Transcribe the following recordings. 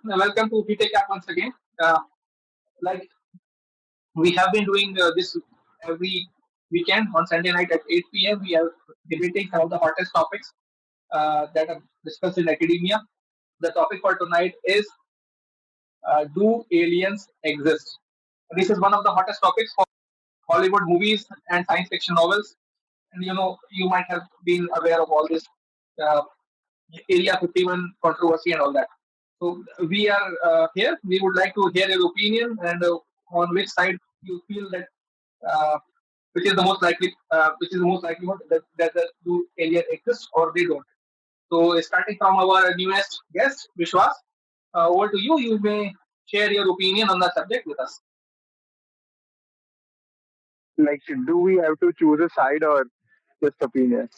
everyone. Welcome to Heatic once again. Like we have been doing this every weekend on Sunday night at 8 p.m. We are debating some of the hottest topics that are discussed in academia. The topic for tonight is do aliens exist? This is one of the hottest topics for Hollywood movies and science fiction novels. And you might have been aware of all this uh, Area 51 controversy and all that. So we are here. We would like to hear your opinion and on which side you feel that uh, which is the most likelihood that the do alien exist or they don't. So starting from our newest guest, Vishwas, over to you. You may share your opinion on the subject with us. Like, do we have to choose a side or just opinion?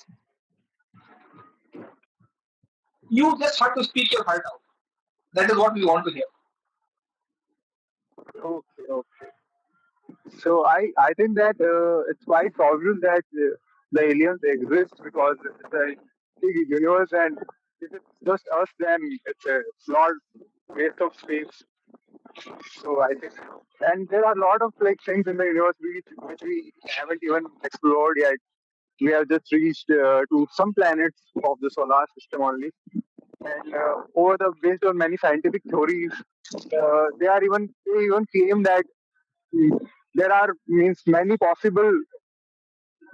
You just have to speak your heart out. That is what we want to hear. Okay, okay. So I think that it's quite obvious that the aliens exist because it's a big universe, and if it's just us, then it's not waste of space. So I think, and there are a lot of like things in the universe which we haven't even explored yet. We have just reached to some planets of the solar system only, and over the based on many scientific theories, they even claim that there are means many possible,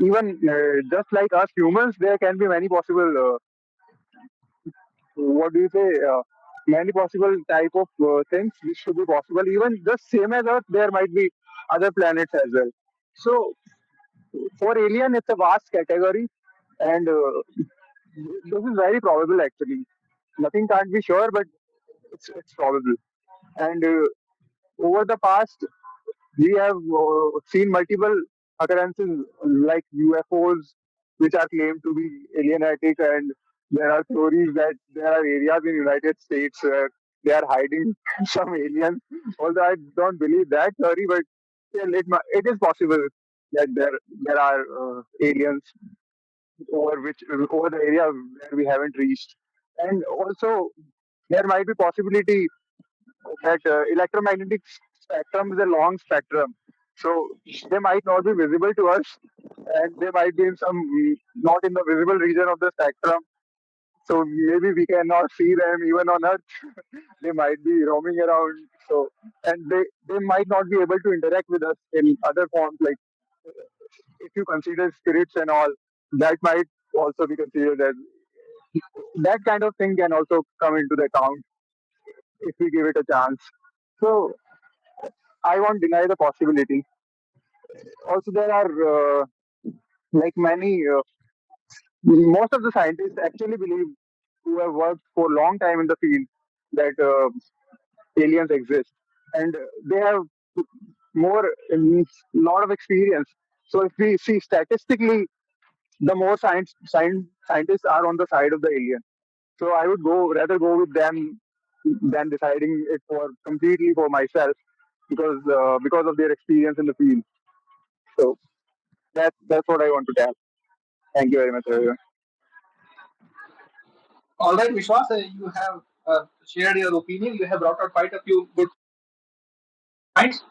even just like us humans, there can be many possible what do you say many possible type of things which should be possible, even just same as earth there might be other planets as well. So for alien it's a vast category, and this is very probable actually. Nothing can't be sure, but it's probable. And over the past we have seen multiple occurrences like UFOs, which are claimed to be alienatic, and there are theories that there are areas in United States where they are hiding some aliens. Although I don't believe that theory, but still it is possible that there are aliens over the area where we haven't reached, and also there might be possibility that electromagnetic spectrum is a long spectrum. So they might not be visible to us, and they might be in some not in the visible region of the spectrum. So maybe we cannot see them even on Earth. They might be roaming around. So and they might not be able to interact with us in other forms. Like if you consider spirits and all, that might also be considered as that kind of thing can also come into the account if we give it a chance. So I won't deny the possibility. Also, there are like many, most of the scientists actually believe who have worked for a long time in the field that aliens exist, and they have more lot of experience. So if we see statistically, the more scientists are on the side of the alien. So I would rather go with them than deciding it for completely for myself because of their experience in the field. So that's what I want to tell. Thank you very much, everyone. All right, Vishwas, you have shared your opinion. You have brought out quite a few good points.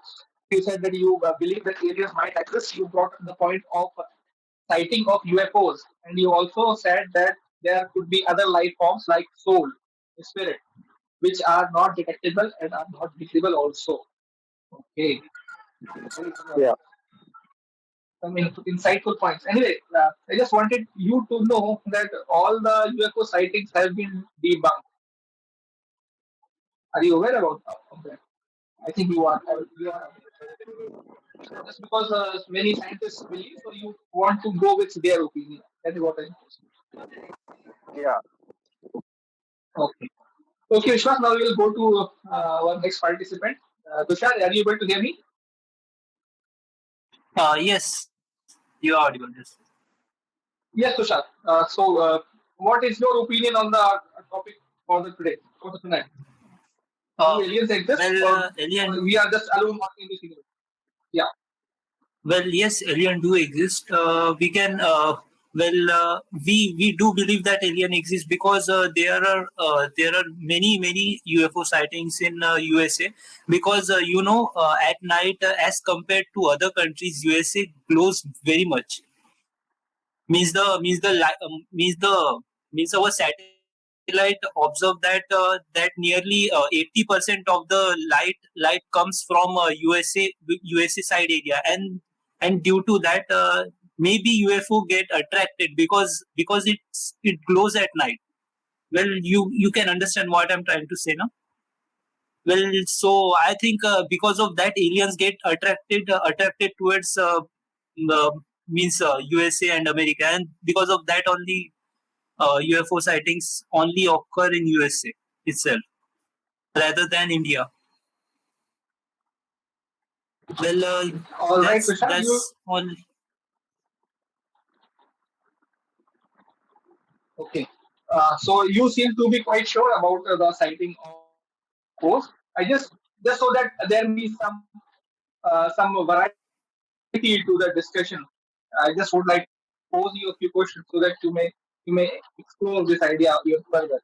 You said that you believe that aliens might exist. You brought up the point of sighting of UFOs, and you also said that there could be other life forms like soul, spirit, which are not detectable and are not visible also. Okay, Yeah. some insightful points. Anyway, I just wanted you to know that all the UFO sightings have been debunked. Are you aware of that? I think you are. You are just because many scientists believe, so you want to go with their opinion. That is what I know. Yeah. Okay. Okay, Vishwas, now we will go to our next participant. Tushar, are you able to hear me? Yes, you are audible. Yes. Yes, Tushar. What is your opinion on the topic for the today, for the tonight? Do Uh, aliens exist, or alien. we are just alone walking in this universe? Yeah. Well, yes, alien do exist. We can. Well, we do believe that alien exists because there are many UFO sightings in USA. Because at night, as compared to other countries, USA glows very much. Means our satellite observe that nearly 80% of the light comes from USA side area, and due to that, maybe UFO get attracted because it glows at night. Well, you can understand what I'm trying to say now. Well, so I think because of that, aliens get attracted towards means USA and America, and because of that only UFO sightings only occur in USA itself rather than India. Well, All right, Prashant, you that's all. okay? So you seem to be quite sure about the sighting of UFOs. I just so that there may be some variety to the discussion. I just would like to pose you a few questions so that you may explore this idea even further.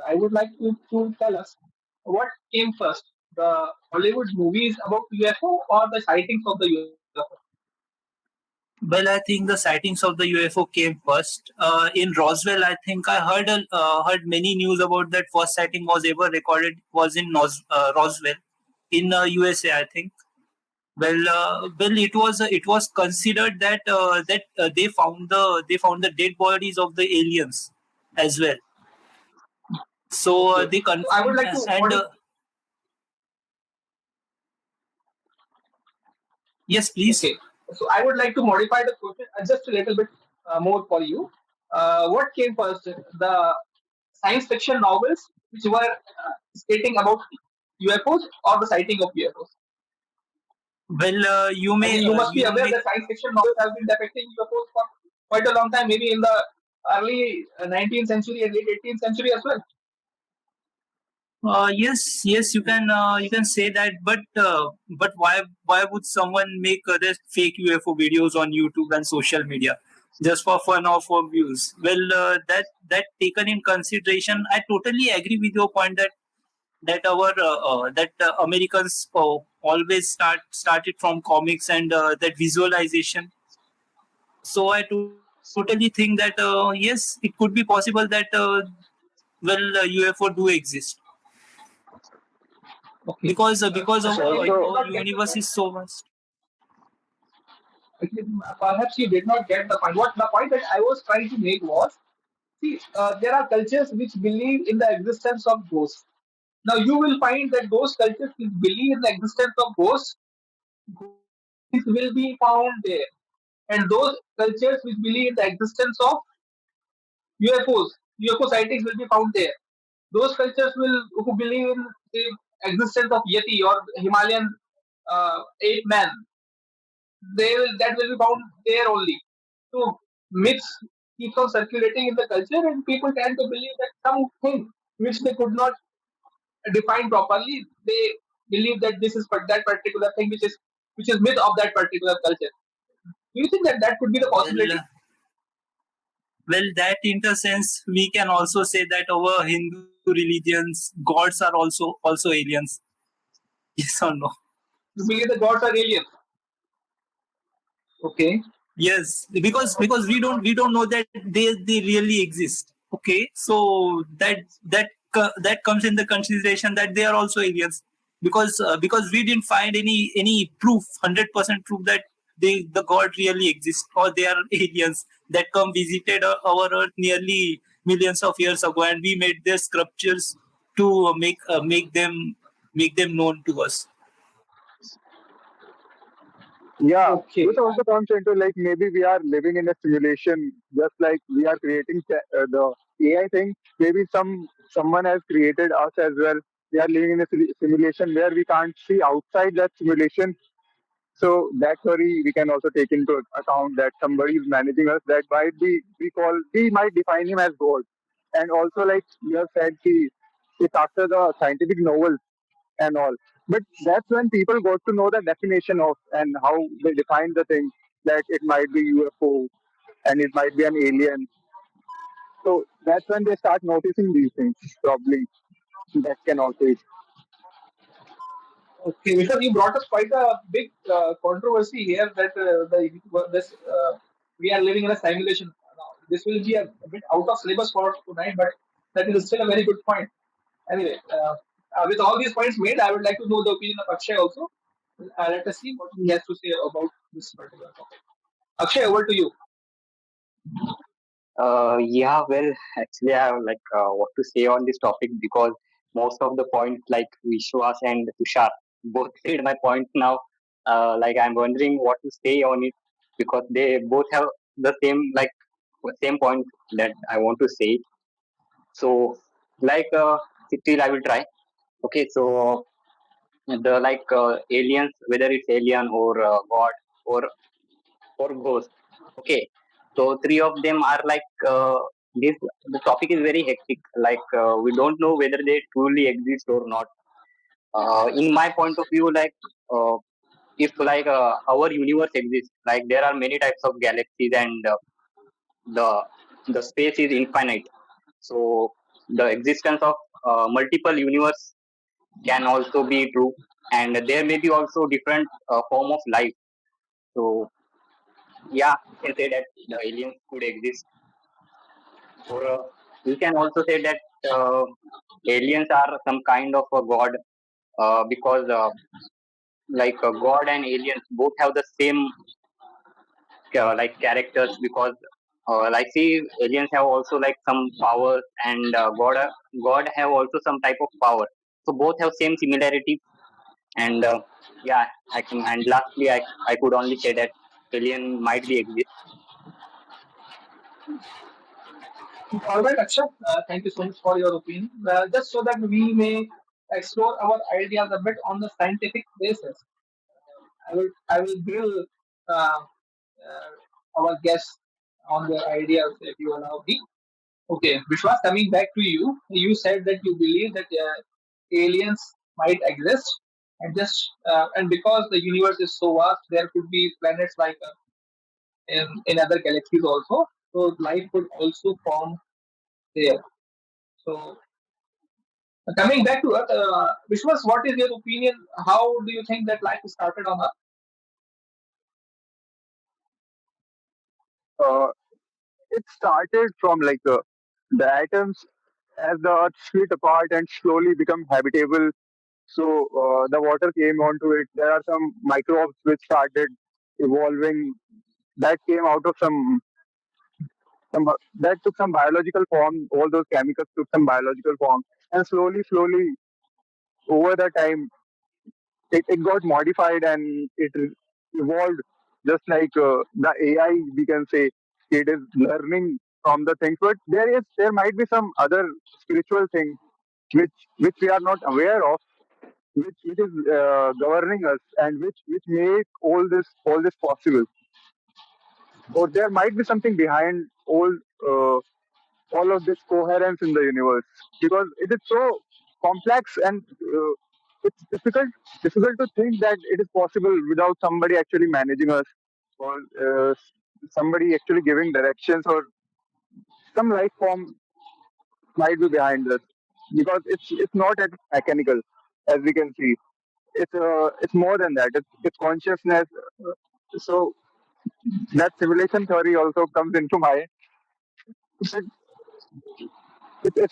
I would like to tell us what came first, the Hollywood movies about UFO or the sightings of the UFO? Well, I think the sightings of the UFO came first. In Roswell, I think I heard many news about that first sighting was ever recorded was in Roswell in USA, I think. Well, it was considered that they found the dead bodies of the aliens as well. So Okay. they So I would confirmed like to and yes, please. okay. So I would like to modify the question just a little bit more for you. What came first, the science fiction novels which were stating about UFOs or the sighting of UFOs? Well, you I may think you must be you aware may that science fiction novels have been depicting UFOs for quite a long time, maybe in the early 19th century and late 18th century as well. yes, you can say that, but why would someone make this fake UFO videos on YouTube and social media just for fun or for views? Well, that taken in consideration, I totally agree with your point that Americans always started from comics and that visualization. So I totally think that yes, it could be possible that UFO do exist Okay. because So maybe you did Also, our not get the universe point. is so vast. Actually, perhaps you did not get the point. What the point that I was trying to make was, see, there are cultures which believe in the existence of ghosts. Now you will find that those cultures which believe in the existence of ghost sightings will be found there, and those cultures which believe in the existence of UFO sightings will be found there. Those cultures who believe in the existence of Yeti or Himalayan ape man, that will be found there only. So myths keep on circulating in the culture, and people tend to believe that something which they could not define properly, they believe that this is that particular thing which is myth of that particular culture. Do you think that that could be the Well, possibility? that in the sense we can also say that our Hindu religions gods are also aliens. Yes or no? You believe the gods are aliens? Okay. Yes, because we don't know that they really exist. Okay, so that comes in the consideration that they are also aliens because we didn't find any proof 100% proof that the god really exists or they are aliens that come visited our earth nearly millions of years ago, and we made their sculptures to make them known to us. yeah, Okay. this also comes into like maybe we are living in a simulation, just like we are creating the AI thing. Maybe someone has created us as well. We are living in a simulation where we can't see outside that simulation. So that theory we can also take into account that somebody is managing us. That might be we might define him as God. And also like you have said, it's after the scientific novels and all. But that's when people got to know the definition of and how they define the thing that it might be UFO and it might be an alien. So that's when they start noticing these things. Probably that can also. Okay, because you brought us quite a big controversy here that this we are living in a simulation now. This will be a bit out of syllabus for tonight, but that is still a very good point. Anyway, with all these points made, I would like to know the opinion of Akshay also. Let us see what he has to say about this particular topic. Akshay, over to you. Yeah, well, actually, I have like what to say on this topic because most of the points, like Vishwas and Tushar, both said my point now. Like I'm wondering what to say on it because they both have the same point that I want to say. So, like, still I will try. Okay, so the aliens, whether it's alien or God or ghost. Okay, so three of them are this. The topic is very hectic. We don't know whether they truly exist or not. In my point of view, if our universe exists, like there are many types of galaxies and the space is infinite. So the existence of multiple universe can also be true, and there may be also different form of life. So yeah, you can say that the aliens could exist, or you can also say that uh, aliens are some kind of a god because god and aliens both have the same characters because see aliens have also like some powers and god have also some type of power, so both have same similarities. And yeah, I can. And lastly, I could only say that alien might be exist. All right, Akshay, thank you so much for your opinion. Just so that we may explore our ideas a bit on the scientific basis, I will grill our guests on their ideas if you allow me. Okay, Vishwas, coming back to you, you said that you believe that aliens might exist, and because the universe is so vast, there could be planets like in other galaxies also. So life could also form there. So coming back to Earth, Vishwas, what is your opinion? How do you think that life started on Earth? Uh, it started from the atoms as the earth split apart and slowly become habitable. So the water came onto it. There are some microbes which started evolving that came out of that took some biological form. All those chemicals took some biological form, and slowly, over the time, it got modified and evolved. Just like the AI, we can say it is learning from the things, but there might be some other spiritual thing which we are not aware of, which is governing us and which make all this possible. Or there might be something behind uh, all of this coherence in the universe because it is so complex and it's difficult to think that it is possible without somebody actually managing us or somebody actually giving directions or some life form might be behind us because it's not as mechanical as we can see. It's more than that. It's consciousness. So that simulation theory also comes into my. It's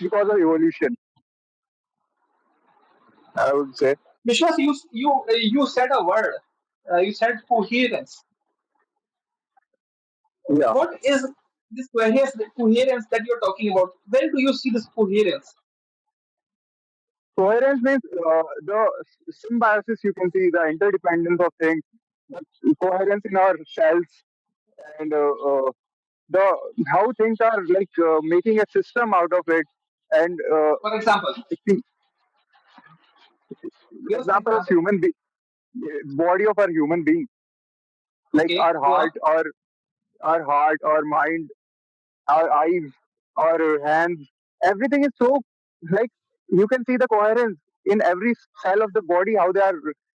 because of evolution, I would say. Vishwas, you said a word. You said coherence. Yeah. What is this coherence that you're talking about? Where do you see this coherence? Coherence means the symbiosis, you can see the interdependence of things, the coherence in our cells, and the how things are making a system out of it. And For example, the give us an example of example. body of our human being, like Okay, go on. our heart, our mind, our eyes, our hands, everything is so like you can see the coherence in every cell of the body, how they are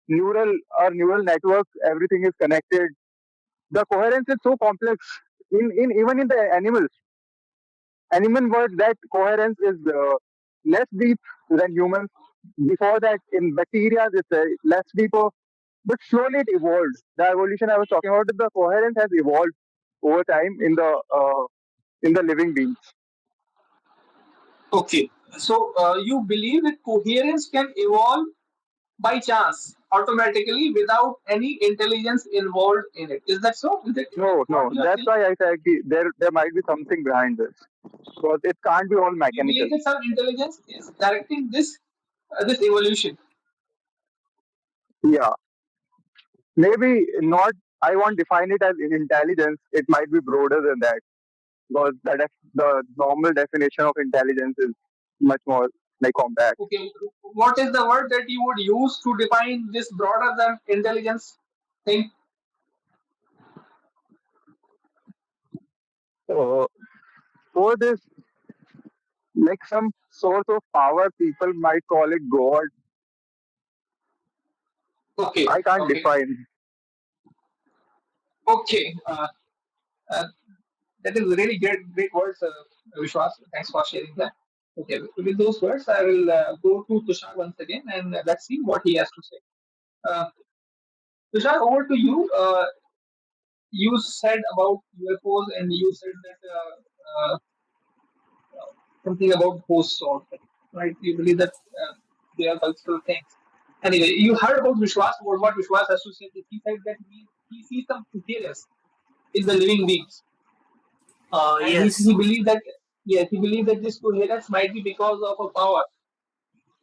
neural or neural network, everything is connected. The coherence is so complex. in even in the animal world, that coherence is less deep than humans. Before that, in bacteria, it's less deeper, but slowly it evolved. The evolution I was talking about, the coherence has evolved over time in the living beings. Okay. So you believe that coherence can evolve by chance, automatically, without any intelligence involved in it. Is that so? Is it No, what no. you are That's saying? why I said there might be something behind this, because it can't be all You mechanical. believe that some intelligence is directing this evolution. Yeah, maybe not. I won't define it as intelligence. It might be broader than that, because the normal definition of intelligence is much more like compact. Okay, what is the word that you would use to define this broader than intelligence thing? So for this, like some source of power, people might call it God. Okay, I can't okay, define. okay. Uh, that is really great words, Vishwas. Thanks for sharing that. Okay, with those words, I will go to Tushar once again, and let's see what he has to say. Uh, Tushar, over to you. You said about UFOs, and you said that something about ghosts also, right? You believe that they are cultural things. Anyway, you heard about Vishwas, or what Vishwas has to say. He said that he sees some coherence in the living beings, and he Yes. believes that, yes, he believes that this coherence might be because of a power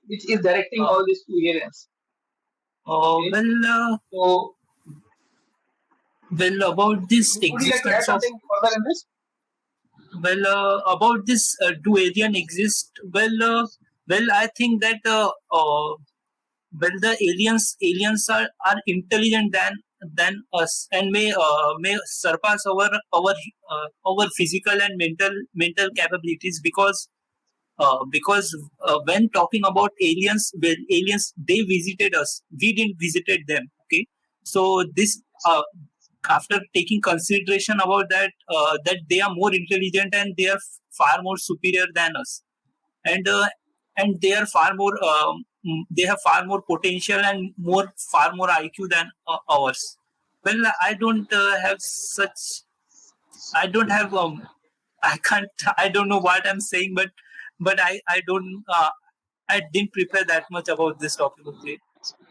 which is directing Uh, all this coherence. uh, Okay, well, uh, so about this would you like to add existence of something further in this? about this do alien exist? I think that the aliens are intelligent than us, and may surpass our physical and mental capabilities, because when talking about aliens, well, aliens, they visited us, we didn't visited them. Okay, so this after taking consideration about that they are more intelligent and they are far more superior than us, and they are far more they have far more potential and far more IQ than ours. Well, I don't have I can't I don't know what I'm saying, but I don't I didn't prepare that much about this topic. Okay,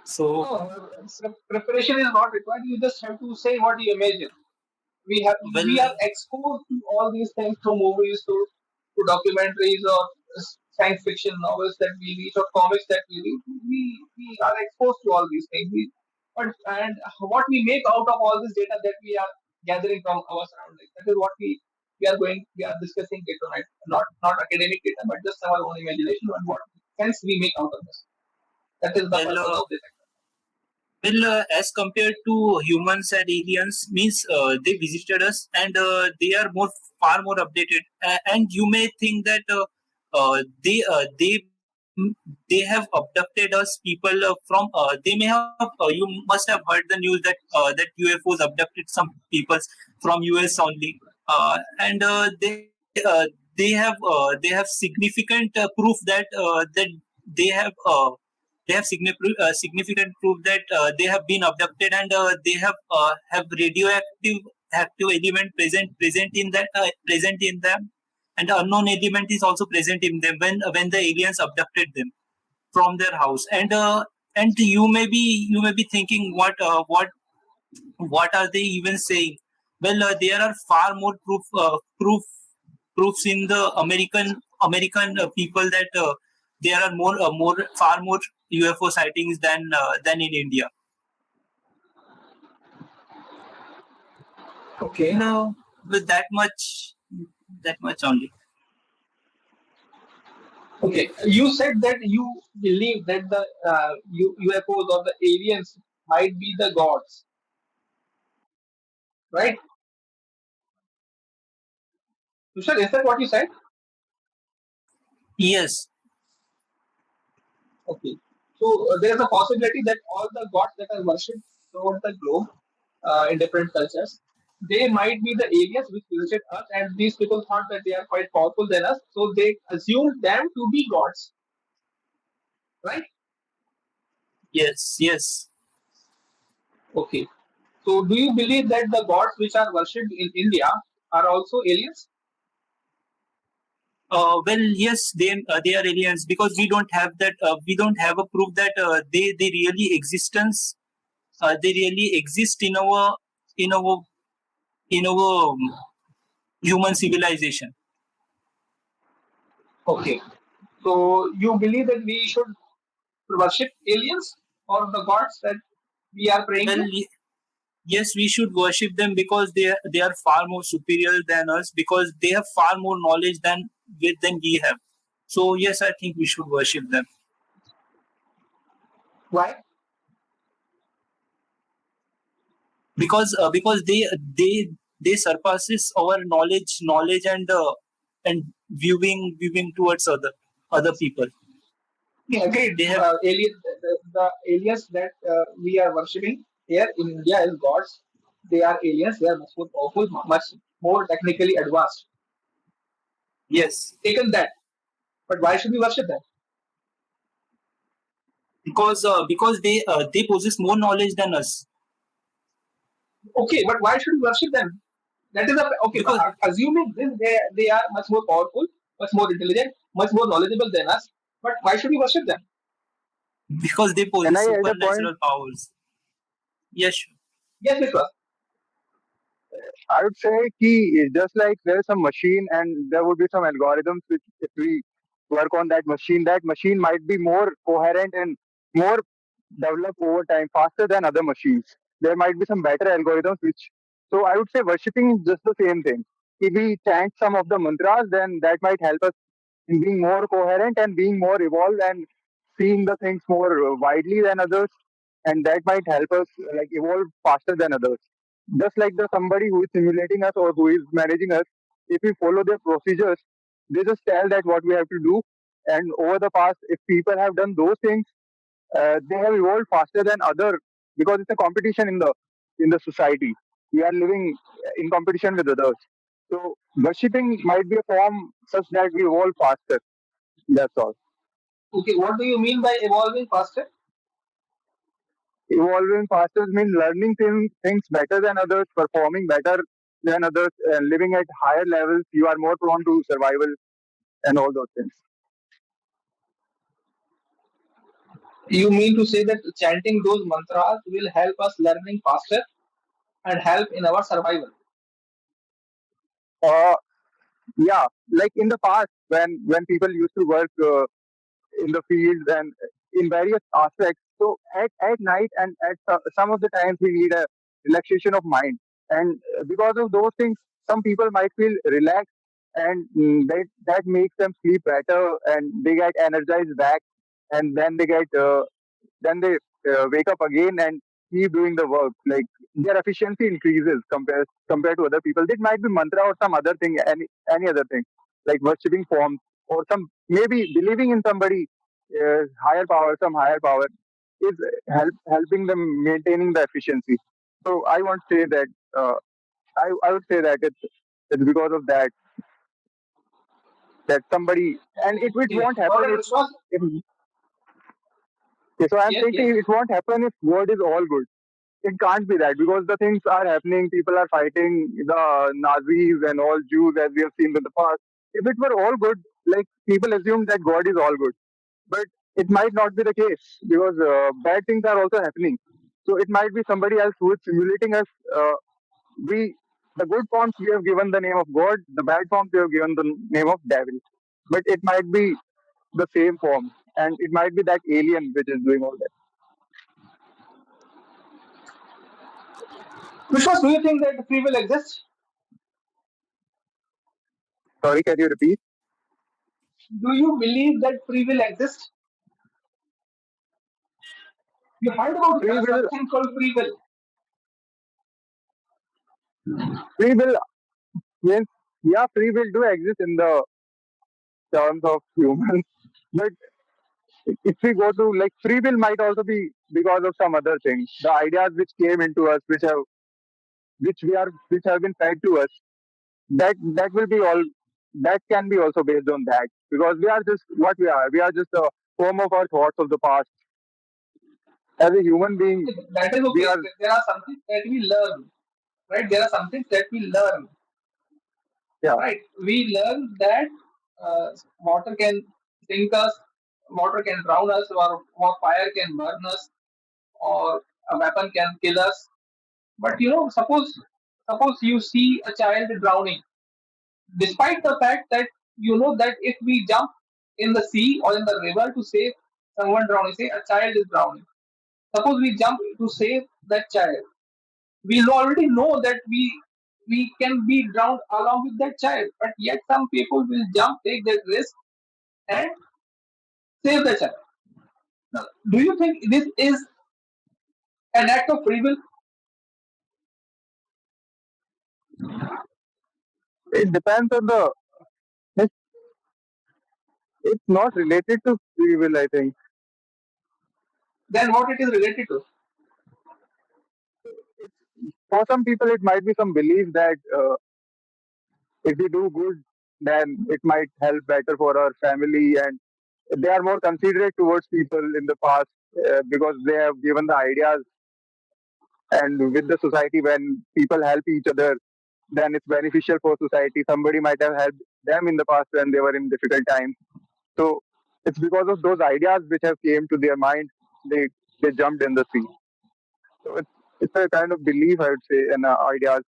so No, preparation is not required. You just have to say what you imagine. We well are exposed to all these things through movies, to documentaries, or science fiction novels that we read, or comics that we read. We are exposed to all these things. And what we make out of all this data that we are gathering from our surroundings, that is what we are discussing it tonight. Not academic data, but just our own imagination and what sense we make out of this. That is the well purpose of this. as compared to humans and aliens, means they visited us, and they are far more updated. And you may think that they have abducted us people from. They may have. You must have heard the news that UFOs abducted some people from US only, and they have significant proof that they have. Significant proof that they have been abducted, and they have radioactive active element present in them, and unknown element is also present in them when the aliens abducted them from their house. And you may be thinking, what are they even saying? Well, there are far more proofs in the American people that there are far more UFO sightings than in India. Okay. No, with that much only. Okay, you said that you believe that the UFOs or the aliens might be the gods, right? Tushar, is that what you said? Yes, Okay. So there is a possibility that all the gods that are worshipped throughout the globe in different cultures, they might be the aliens which visited us, and these people thought that they are quite powerful than us, so they assumed them to be gods, right? Yes, yes. Okay. So, do you believe that the gods which are worshipped in India are also aliens? Well, yes, they are aliens because we don't have that. We don't have a proof that they really existence. They really exist in our in our human civilization. Okay. So, you believe that we should worship aliens or the gods that we are praying Well, to? yes, we should worship them because they are far more superior than us because they have far more knowledge than we have. So yes, I think we should worship them Why? because they surpasses our knowledge and viewing towards other people. Yeah, agreed. They have The aliens that we are worshipping here in India as gods, they are aliens. They are much more powerful, much more technically advanced. yes Taken that, but why should we worship them? because they possess more knowledge than us Okay, but why should we worship them? That is a okay. because Assuming this, they are much more powerful, much more intelligent, much more knowledgeable than us. But why should we worship them? because they Can possess I add a point? supernatural powers. Yes, sure. Yes, Vishwas. I would say key is just like there's some machine and there would be some algorithms which if we work on that machine might be more coherent and more developed over time faster than other machines. There might be some better algorithms which so I would say worshipping is just the same thing. If we chant some of the mantras, then that might help us in being more coherent and being more evolved and seeing the things more widely than others, and that might help us like evolve faster than others. Just like the somebody who is simulating us or who is managing us, if we follow their procedures, they just tell that what we have to do. And over the past, if people have done those things, they have evolved faster than other because it's a competition in the society. We are living in competition with others. So worshipping might be a form such that we evolve faster. That's all. Okay, what do you mean by evolving faster? Evolving faster means learning things better than others, performing better than others, living at higher levels. You are more prone to survival and all those things. You mean to say that chanting those mantras will help us learning faster and help in our survival? Uh, yeah, like in the past when people used to work in the fields and in various aspects. So at night and at some of the times we need a relaxation of mind. And because of those things, some people might feel relaxed and that makes them sleep better and they get energized back and then they wake up again and keep doing the work. Like their efficiency increases compared to other people. It might be mantra or some other thing, any other thing, like worshipping forms or some maybe believing in somebody some higher power is helping them maintaining the efficiency. So I won't say that. I would say that it's because of that somebody and it Okay, won't all happen right, Vishwas. if okay, so I'm Yes, thinking yes. it won't happen if God is all good. It can't be that because the things are happening. People are fighting the Nazis and all Jews as we have seen in the past. If it were all good, like people assume that God is all good, but it might not be the case because bad things are also happening. So it might be somebody else who is simulating us. We the good forms we have given the name of God, the bad forms we have given the name of devil. But it might be the same form, and it might be that alien which is doing all that. Vishwas, do you think that free will exists? Sorry, can you repeat? Do you believe that free will exists? You heard about Free will, something called free will. free will means yeah, free will do exist in the terms of humans, but if we go to like free will might also be because of some other things, the ideas which came into us, which have which have been fed to us, that will be all. That can be also based on that, because we are just what we are. We are just a form of our thoughts of the past. As a human being, That is we okay. are, There are some things that we learn, right? There are some things that we learn, yeah. right? We learn that water can sink us, water can drown us, or fire can burn us, or a weapon can kill us. But suppose you see a child drowning, despite the fact that you know that if we jump in the sea or in the river to save someone drowning, say a child is drowning. Suppose we jump to save that child. We already know that we can be drowned along with that child, but yet some people will jump, take that risk, and save the child. Now, do you think this is an act of free will? it depends on the. It's, it's not related to free will, I think. Then what it is related to? For some people, it might be some belief that if we do good, then it might help better for our family, and they are more considerate towards people in the past, because they have given the ideas. And with the society, when people help each other, then it's beneficial for society. Somebody might have helped them in the past when they were in difficult times. So it's because of those ideas which have came to their mind, they they jumped in the sea. So it's a kind of belief, I would say, and ideas.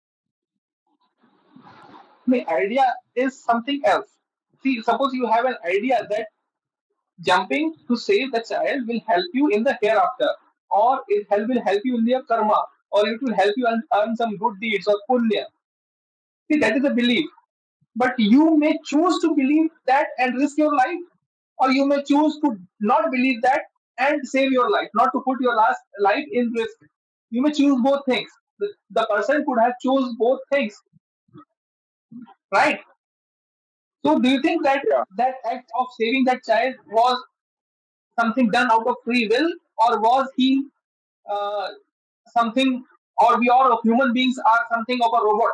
The idea is something else. See, suppose you have an idea that jumping to save the child will help you in the hereafter, or will help you in your karma, or it will help you earn some good deeds or punya. See, that is a belief. But you may choose to believe that and risk your life, or you may choose to not believe that and save your life, not to put your last life in risk. You may choose both things. The person could have choose both things, right? So, do you think that Yeah. that act of saving that child was something done out of free will, or was he uh, something, or we all of human beings are something of a robot,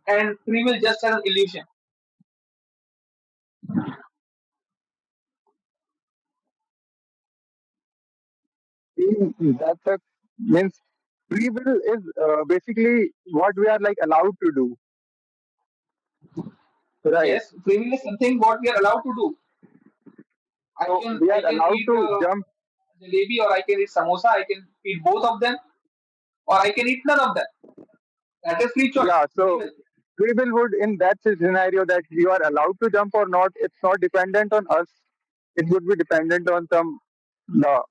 and free will just an illusion? That's a means free will is basically what we are like allowed to do, right? Yes, free will is something what we are allowed to do. I So can we I are can allowed eat to jump. jalebi, or I can eat samosa. I can eat both of them, or I can eat none of them. That is free choice, Yeah. free So will. free will would, in that scenario, that you are allowed to jump or not, it's not dependent on us. It would be dependent on some the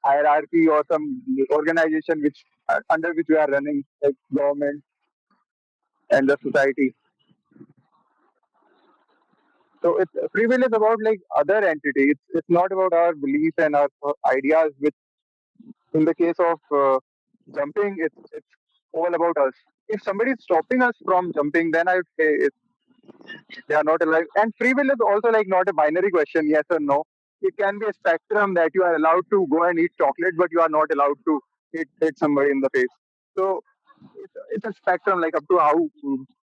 hierarchy or some organization which under which we are running, like government and the society. So it's free will is about like other entity. It's not about our beliefs and our ideas. Which in the case of jumping, it's all about us. If somebody is stopping us from jumping, then I would say they are not alive. And free will is also like not a binary question, yes or no. It can be a spectrum that you are allowed to go and eat chocolate, but you are not allowed to hit somebody in the face. So it's a spectrum, like up to how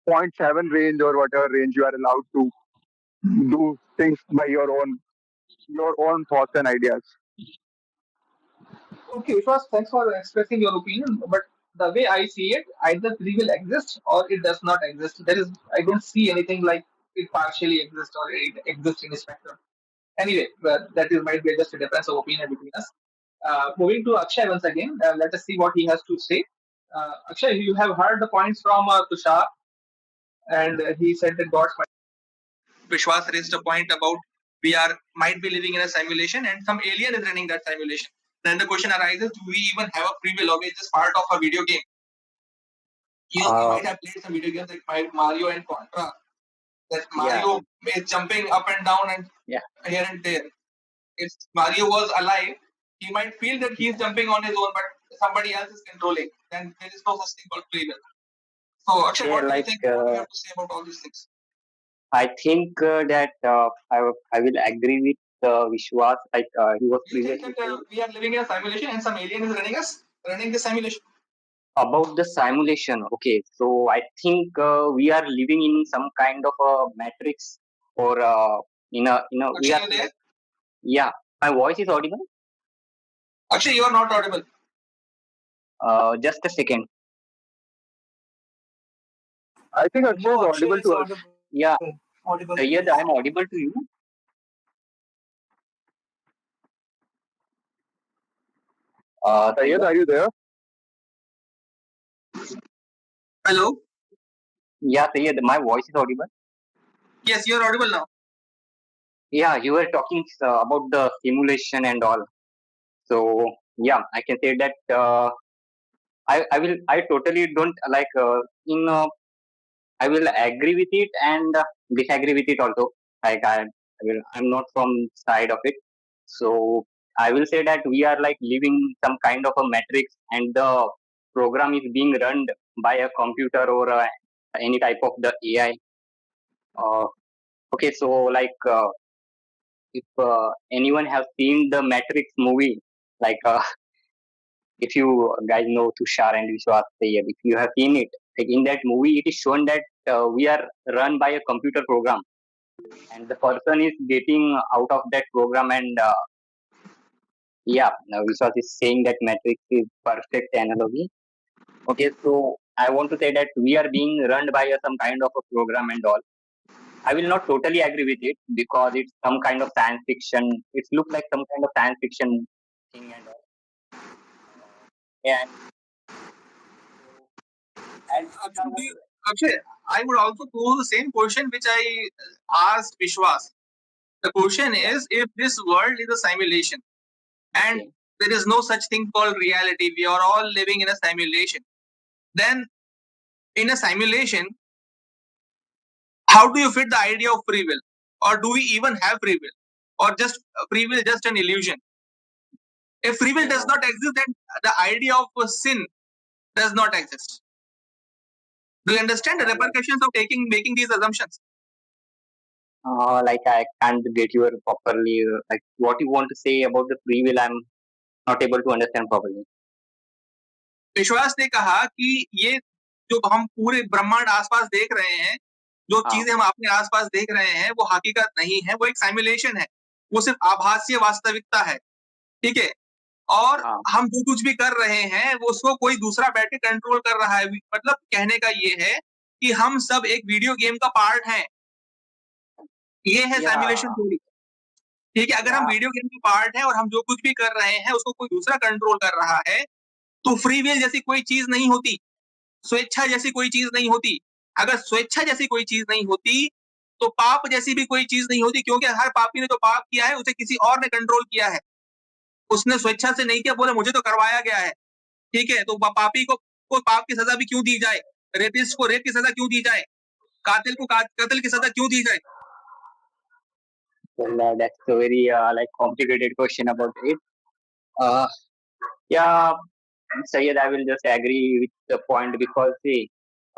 point 0.7 range or whatever range you are allowed to do things by your own thoughts and ideas. Okay, first, thanks for expressing your opinion. But the way I see it, either free will exists or it does not exist. I don't see anything like it partially exists or it exists in a spectrum. Anyway, that is might be just a difference of opinion between us. Moving to Akshay once again, let us see what he has to say. Akshay, you have heard the points from Tushar, and he said that God's Vishwas raised a point about we are might be living in a simulation and some alien is running that simulation. Then the question arises: do we even have a free will, or is this part of a video game? You might have played some video games like Mario and Contra. That Mario is jumping up and down and here and there. If Mario was alive, he might feel that he is jumping on his own, but somebody else is controlling. Then there is no such thing called free will. So, Akshay, what do you think? What do you have to say about all these things? I think that I will agree with Vishwas. Like he was Do you think previously that saying, we are living in a simulation and some alien is running the simulation? About the simulation, okay. So I think we are living in some kind of a matrix, or in a we Akshay, are you there? like, yeah. My voice is audible. Akshay, you are not audible. Just a second. I think Akshay is No, Akshay audible is to us. audible. Yeah, Audible. Sayyid, I am audible to you. Syed, Sayyid? are you there? Hello? Yeah, Sayyid, my voice is audible. Yes, you are audible now. Yeah, you were talking about the simulation and all. So yeah, I can say that I totally don't like in I will agree with it and disagree with it also. Like I'm not from side of it. So I will say that we are like living some kind of a matrix, and the program is being run by a computer or any type of the AI. Uh, okay, so like if anyone have seen the Matrix movie, like if you guys know Tushar and Vishwas Sayyed, if you have seen it, like in that movie, it is shown that we are run by a computer program, and the person is getting out of that program, and yeah, now Vishwas is saying that Matrix is perfect analogy. Okay, so I want to say that we are being run by some kind of a program and all. I will not totally agree with it because it's some kind of science fiction. It looks like some kind of science fiction thing and all. And as Tushar was, Akshay, I would also pose the same question which I asked Vishwas. The question yeah, is, if this world is a simulation and okay, there is no such thing called reality, we are all living in a simulation, then in a simulation, how do you fit the idea of free will? Or do we even have free will? Or just free will is just an illusion? If free will does so not exist, then the idea of sin does not exist. Do you understand the like, repercussions of making these assumptions? like I can't get your properly like what you want to say about the free will. I'm not able to understand properly. विश्वास ने कहा कि ये जो हम पूरे ब्रह्मांड आसपास देख रहे हैं, जो हाँ, चीजें हम अपने आसपास देख रहे हैं, वो हकीकत नहीं है, वो एक सिमुलेशन है, वो सिर्फ आभासीय वास्तविकता है, ठीक है? और हाँ, हम जो कुछ भी कर रहे हैं, वो उसको कोई दूसरा बैठ के कंट्रोल कर रहा है। मतलब कहने का ये है कि हम सब एक वीडियो गेम का पार्ट हैं। ये है yeah, सिमुलेशन थ्योरी, ठीक है? अगर हम yeah, वीडियो गेम का पार्ट हैं और हम जो कुछ भी कर रहे हैं, उसको कोई दूसरा कंट्रोल कर रहा है, तो फ्री विल जैसी कोई चीज नहीं होती। स्वेच्छा जैसी कोई चीज नहीं होती। अगर स्वेच्छा जैसी कोई चीज नहीं होती, तो पाप जैसी भी कोई चीज नहीं होती, क्योंकि हर पापी ने जो पाप किया है, उसे किसी और ने कंट्रोल किया है। उसने स्वेच्छा से नहीं किया, बोले मुझे तो करवाया गया है, ठीक है? तो पापी को पाप की सजा भी क्यों दी जाए? रेपिस्ट को रेप की सजा क्यों दी जाए? कातिल को कत्ल की सजा क्यों दी जाए? well, that's a very like complicated question about it. Uh, yeah, Sayed, I will just agree with the point because see,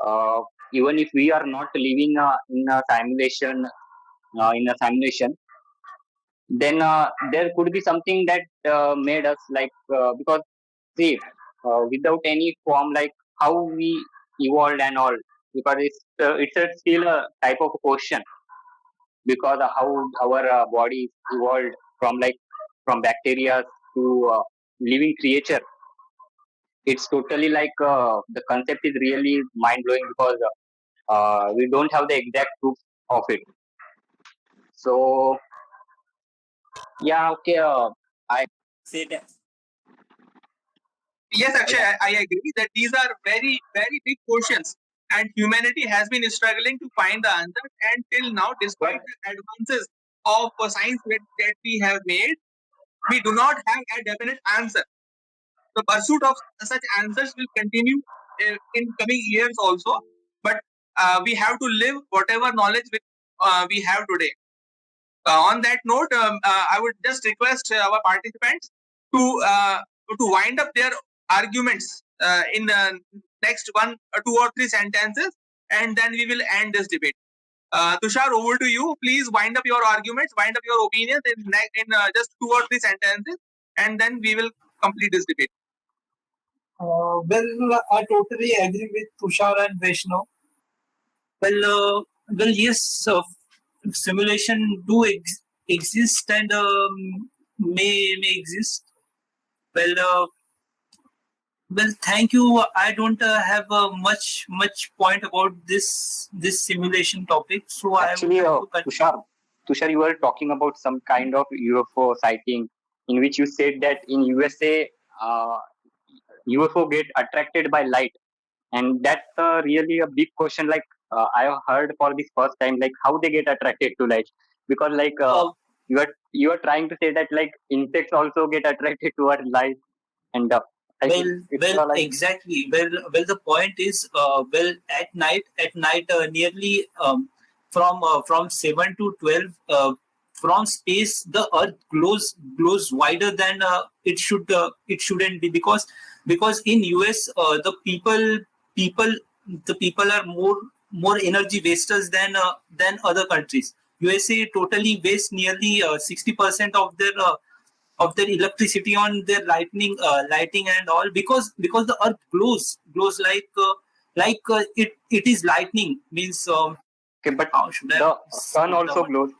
uh, even if we are not living in a simulation, then there could be something that made us like because see, without any form, like how we evolved and all, because it's still a type of a question because how our body evolved from like from bacteria to living creature. It's totally like the concept is really mind blowing because we don't have the exact proof of it. So yeah, okay. I say that. Yes, Akshay, Yeah, I agree that these are very, very big questions, and humanity has been struggling to find the answer. And till now, but despite the advances of science that we have made, we do not have a definite answer. The pursuit of such answers will continue in coming years also, but we have to live whatever knowledge we have today. On that note, I would just request our participants to wind up their arguments in the next one, two or three sentences, and then we will end this debate. Tushar, over to you. Please wind up your arguments, wind up your opinions in just two or three sentences, and then we will complete this debate. Well, I totally agree with Tushar and Vaishnav. Well, yes, simulation do exist and may exist. Well, thank you. I don't have much point about this simulation topic, so I would Actually, like to continue. Tushar, you were talking about some kind of UFO sighting in which you said that in USA, UFO get attracted by light, and that's really a big question. Like I have heard for this first time, like how they get attracted to light, because like Uh, you are trying to say that like insects also get attracted towards light, and like it's like exactly. The point is, at night, nearly from 7 to 12, from space, the Earth glows wider than it shouldn't be, because in US, people the people are more energy wasters than other countries. USA totally wastes nearly 60% of their electricity on their lighting and all, because the earth glows like it is lightning, means okay, but how should I the sun put the also word, glows.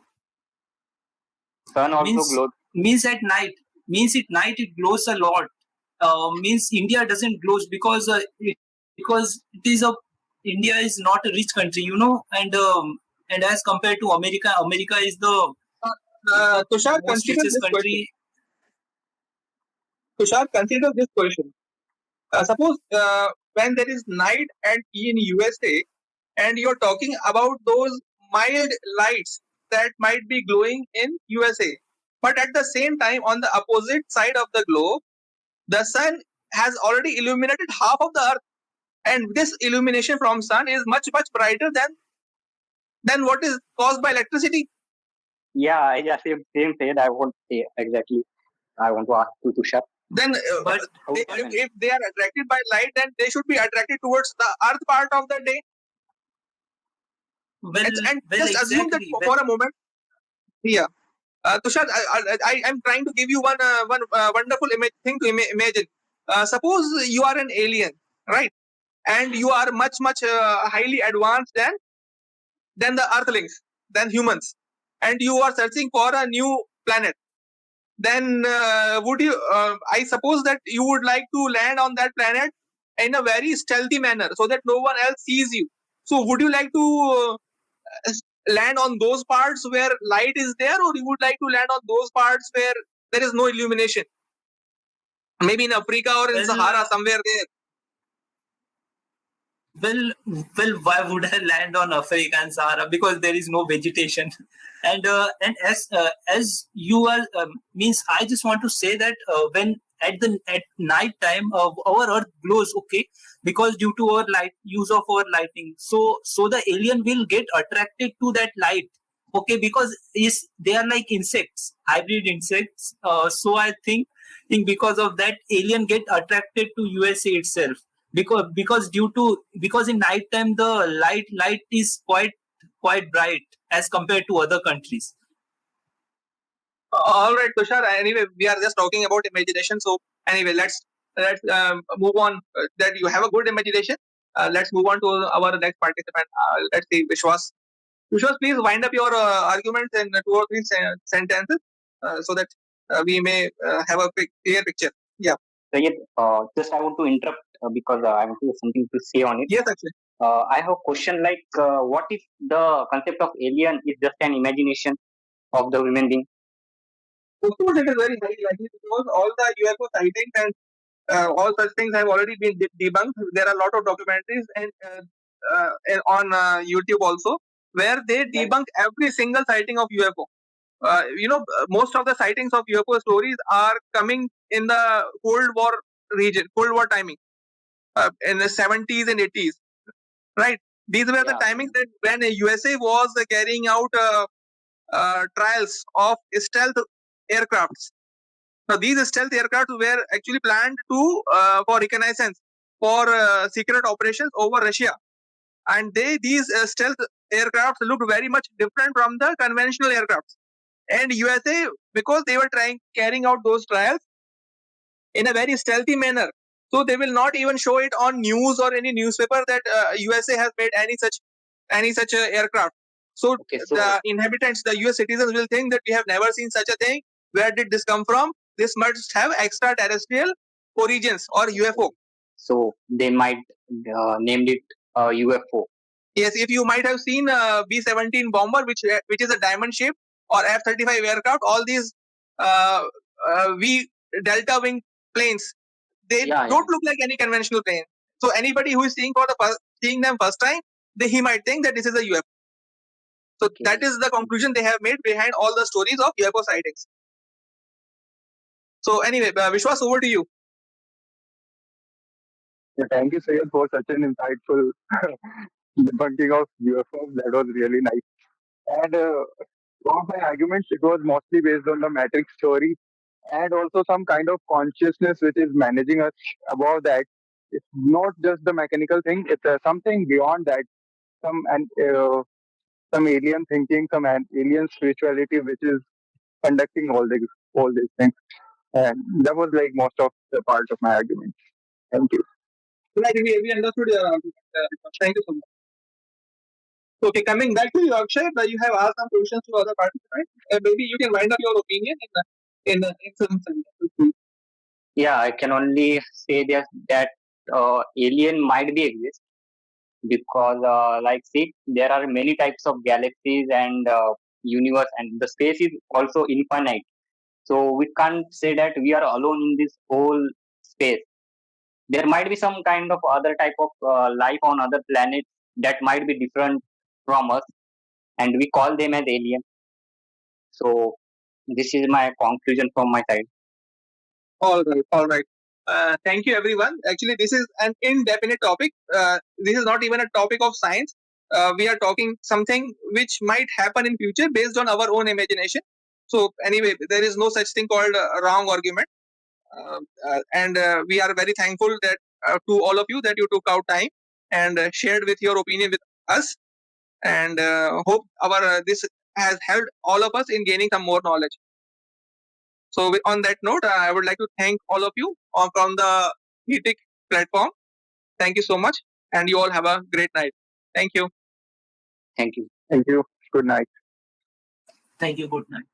Sun also means glows. means at night, means at night it glows a lot. Means India doesn't glows because it is a India is not a rich country, and as compared to America Uh, is the Tushar, most consider richest this question. country. Tushar, consider this question. Suppose when there is night and in USA, and you're talking about those mild lights that might be glowing in USA, but at the same time, on the opposite side of the globe, the sun has already illuminated half of the earth, and this illumination from sun is much brighter than what is caused by electricity. Yeah, same said. I won't say exactly. I want to ask to Tushar. Then But How they, it if, happens? if they are attracted by light, then they should be attracted towards the earth part of the day. well And well just assume that exactly well, for a moment. Yeah. Tushar, I'm trying to give you one wonderful thing to imagine. Suppose you are an alien, right? And you are much highly advanced than the Earthlings, than humans, and you are searching for a new planet. Then would you? I suppose that you would like to land on that planet in a very stealthy manner, so that no one else sees you. So, would you like to land on those parts where light is there, or you would like to land on those parts where there is no illumination? Maybe in Africa or in Sahara, well somewhere there. Well, why would I land on Africa and Sahara? Because there is no vegetation, and as you are means, I just want to say that when at night time, our Earth glows, okay, because due to our use of our lighting, so the alien will get attracted to that light, okay, because is they are like insects, hybrid insects. So I think because of that, alien get attracted to USA itself, because in night time the light is quite bright as compared to other countries. All right, Tushar. Anyway, we are just talking about imagination. So anyway, let's move on. That you have a good imagination. Let's move on to our next participant. Let's see, Vishwas. Vishwas, please wind up your arguments in 2 or 3 sentences, so that we may have a clear picture. Yeah. So yeah, just I want to interrupt because I want to have something to say on it. Yes, actually. I have a question like, what if the concept of alien is just an imagination of the human being? Of course, it is very highly likely because all the UFO sightings and all such things have already been debunked. There are a lot of documentaries and on YouTube also where they debunk every single sighting of UFO. Most of the sightings of UFO stories are coming in the Cold War region, Cold War timing, in the 70s and 80s, right? These were the Yeah. timings that when USA was carrying out trials of stealth aircrafts. Now, these stealth aircraft were actually planned to for reconnaissance, for secret operations over Russia, and these stealth aircraft looked very much different from the conventional aircrafts. And USA, because they were carrying out those trials in a very stealthy manner, So they will not even show it on news or any newspaper that USA has made any such aircraft. So the inhabitants, the US citizens will think that we have never seen such a thing. Where did this come from? This must have extraterrestrial origins or UFO. So they might named it UFO. Yes, if you might have seen B-17 bomber, which is a diamond shape, or F-35 aircraft, all these V delta wing planes, they don't look like any conventional plane. So anybody who is seeing them first time, he might think that this is a UFO. So that is the conclusion they have made behind all the stories of UFO sightings. So anyway, Vishwas, over to you. Thank you, Sayed, for such an insightful debunking of UFOs. That was really nice. And for my arguments, it was mostly based on the Matrix story and also some kind of consciousness which is managing us above that. It's not just the mechanical thing; it's something beyond that. Some and some alien thinking, some alien spirituality, which is conducting all these things. And that was like most of the part of my argument. Thank you. Right, we understood your argument. Thank you so much. Okay, coming back to you, Akshay, you have asked some questions to other participants. Maybe you can wind up your opinion in some sentences. Yeah, I can only say that alien might be exist because, like, see, there are many types of galaxies and universe, and the space is also infinite. So we can't say that we are alone in this whole space. There might be some kind of other type of life on other planets that might be different from us, and we call them as alien. So this is my conclusion from my side. All right. Thank you, everyone. Actually, this is an indefinite topic. This is not even a topic of science. We are talking something which might happen in future based on our own imagination. So anyway, there is no such thing called wrong argument. And we are very thankful that to all of you that you took out time and shared with your opinion with us. And hope this has helped all of us in gaining some more knowledge. So on that note, I would like to thank all of you from the Heatic platform. Thank you so much, and you all have a great night. Thank you. Thank you. Thank you. Good night. Thank you. Good night.